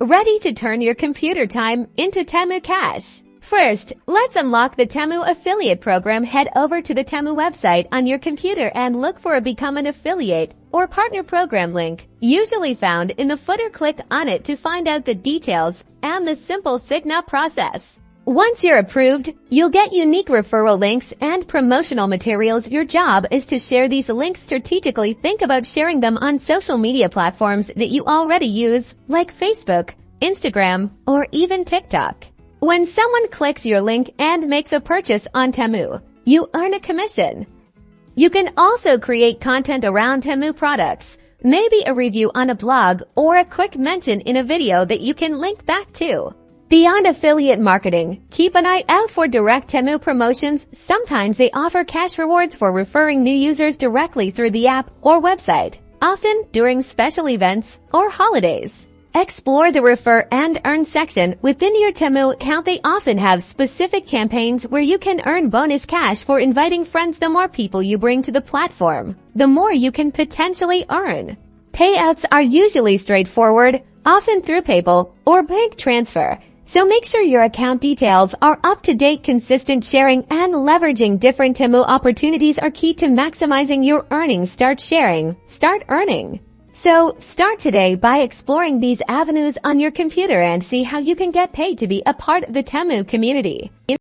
Ready to turn your computer time into Temu Cash? First, let's unlock the Temu affiliate program. Head over to the Temu website on your computer and look for a Become an Affiliate or Partner Program link, usually found in the footer. Click on it to find out the details and the simple sign-up process. Once you're approved, you'll get unique referral links and promotional materials. Your job is to share these links strategically. Think about sharing them on social media platforms that you already use, like Facebook, Instagram, or even TikTok. When someone clicks your link and makes a purchase on Temu, you earn a commission. You can also create content around Temu products, maybe a review on a blog or a quick mention in a video that you can link back to. Beyond affiliate marketing, keep an eye out for direct Temu promotions. Sometimes they offer cash rewards for referring new users directly through the app or website, often during special events or holidays. Explore the Refer and Earn section within your Temu account. They often have specific campaigns where you can earn bonus cash for inviting friends. The more people you bring to the platform, the more you can potentially earn. Payouts are usually straightforward, often through PayPal or bank transfer. So make sure your account details are up to date. Consistent sharing and leveraging different Temu opportunities are key to maximizing your earnings. Start sharing, start earning. So start today by exploring these avenues on your computer and see how you can get paid to be a part of the Temu community.